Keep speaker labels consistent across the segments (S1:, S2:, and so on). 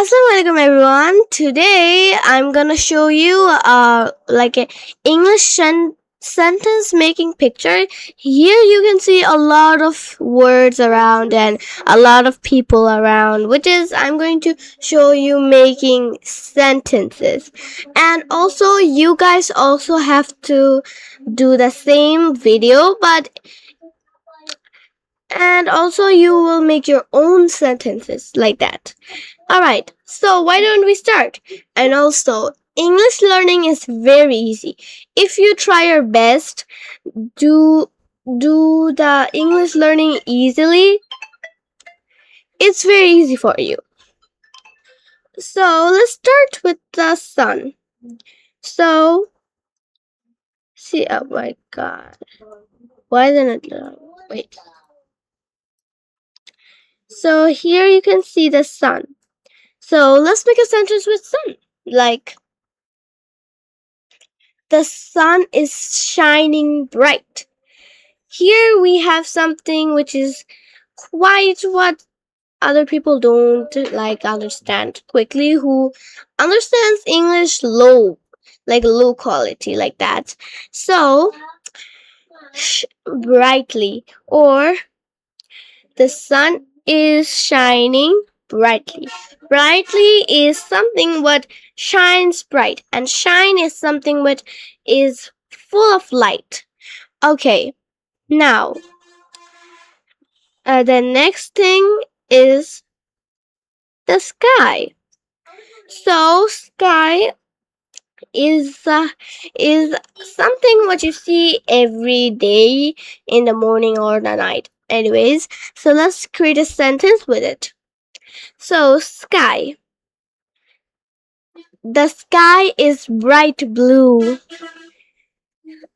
S1: Assalamualaikum everyone. Today I'm gonna show you like a English sentence making picture. Here you can see a lot of words around and a lot of people around, which is I'm going to show you making sentences. And also you guys also have to do the same video, but and also you will make your own sentences like that. Alright, so why don't we start? And also, English learning is very easy. If you try your best, do the English learning easily, it's very easy for you. So let's start with the sun. So see, oh my god, why didn't it wait? So here you can see the sun. So let's make a sentence with sun. Like, the sun is shining bright. Here we have something which is quite what other people don't like understand quickly, who understands English low, like low quality, like that. So, brightly, or the sun is shining brightly. Brightly is something what shines bright, and shine is something what is full of light. Okay, now the next thing is the sky. So sky is something what you see every day in the morning or the night. Anyways, so let's create a sentence with it. So sky. The sky is bright blue.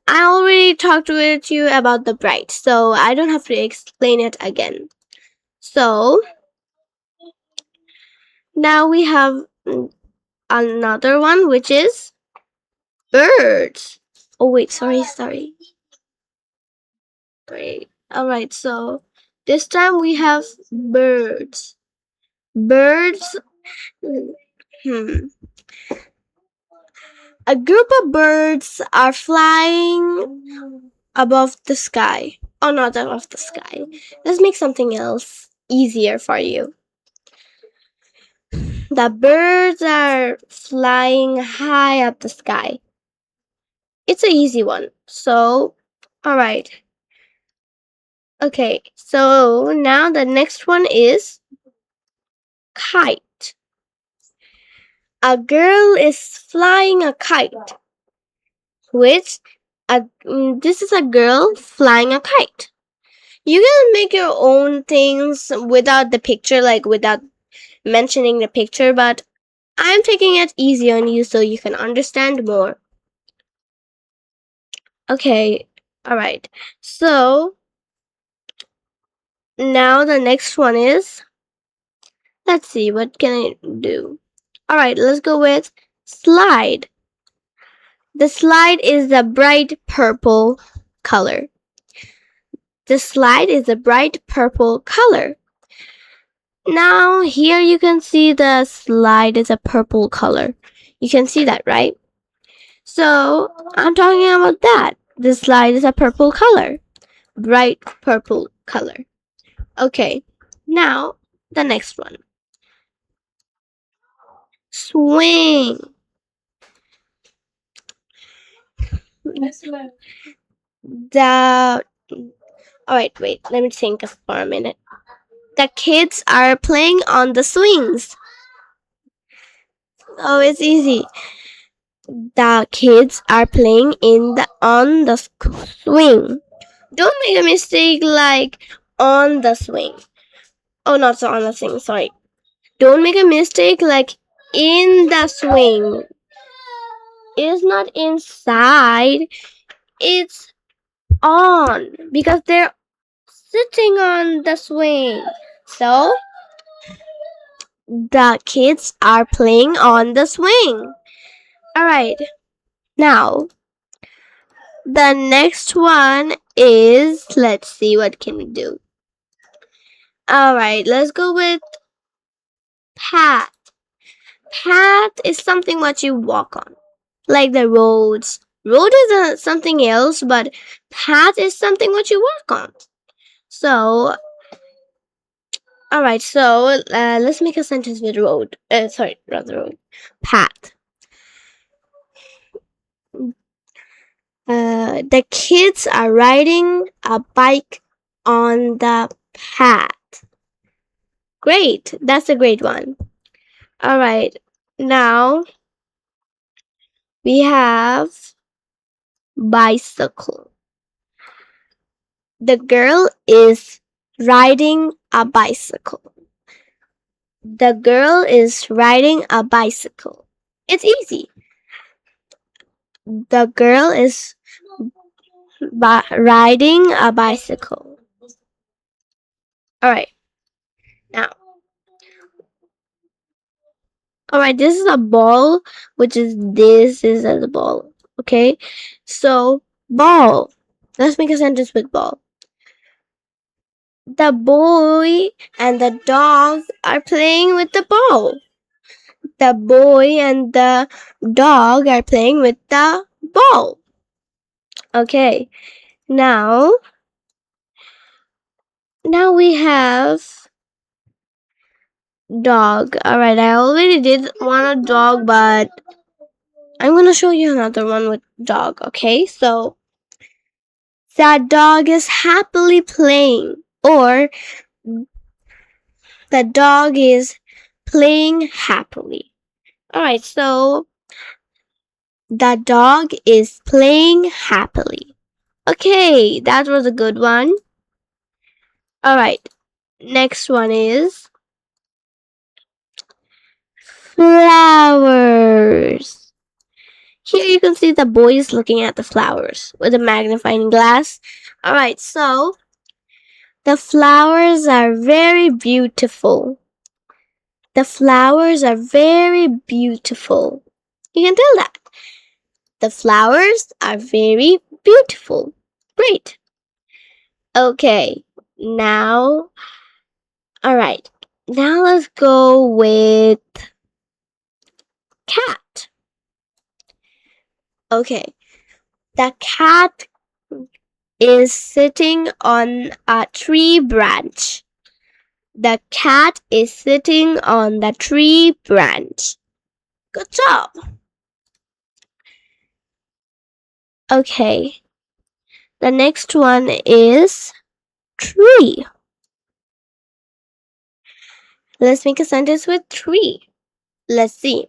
S1: I already talked with you about the bright, so I don't have to explain it again. So now we have another one, which is birds. Oh wait, sorry. Great. Alright, so this time we have birds. Birds. Hmm. A group of birds are flying above the sky. Oh, not above the sky. Let's make something else easier for you. The birds are flying high up the sky. It's an easy one. So, alright. Okay, so now the next one is kite. A girl is flying a kite. Which, this is a girl flying a kite. You can make your own things without the picture, like without mentioning the picture, but I'm taking it easy on you so you can understand more. Okay, alright. So, now the next one is, let's see, what can I do? Alright, let's go with slide. The slide is a bright purple color. The slide is a bright purple color. Now here you can see the slide is a purple color. You can see that, right? So I'm talking about that. The slide is a purple color. Bright purple color. Okay, now the next one. Swing. The Alright, wait, let me think for a minute. The kids are playing on the swings. Oh, it's easy. The kids are playing on the swing. Don't make a mistake like on the swing. Oh, not so on the swing, sorry. Don't make a mistake like in the swing. It's not inside, it's on because they're sitting on the swing. So, the kids are playing on the swing. Alright, now the next one is, let's see what can we do. Alright, let's go with pat. Path is something what you walk on, like the roads. Road is something else, but path is something what you walk on. So, all right. So let's make a sentence with road. Sorry, not the road. Path. The kids are riding a bike on the path. Great. That's a great one. All right. Now we have bicycle. The girl is riding a bicycle. The girl is riding a bicycle. It's easy. The girl is riding a bicycle. All right. Now, all right. This is a ball, which is this is as a ball. Okay. So ball. Let's make a sentence with ball. The boy and the dog are playing with the ball. The boy and the dog are playing with the ball. Okay. Now we have dog. Alright, I already did one a dog, but I'm gonna show you another one with dog, okay? So that dog is happily playing, or the dog is playing happily. Alright, so the dog is playing happily. Okay, that was a good one. Alright, next one is flowers. Here you can see the boy is looking at the flowers with a magnifying glass. Alright, so the flowers are very beautiful. The flowers are very beautiful. You can tell that. The flowers are very beautiful. Great. Okay, now, alright, now let's go with cat. Okay, the cat is sitting on a tree branch. The cat is sitting on the tree branch. Good job. Okay, the next one is tree. Let's make a sentence with tree. Let's see.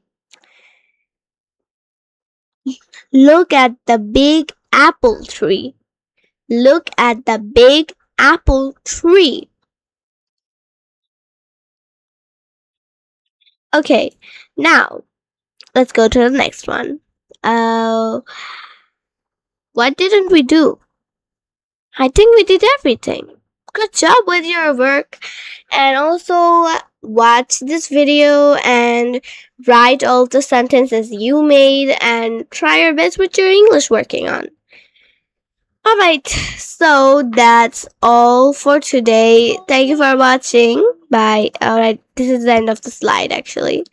S1: Look at the big apple tree. Look at the big apple tree. Okay, now let's go to the next one. What didn't we do? I think we did everything. Good job with your work. And also watch this video and write all the sentences you made and try your best with your English working on. Alright, so that's all for today. Thank you for watching. Bye. Alright, this is the end of the slide actually.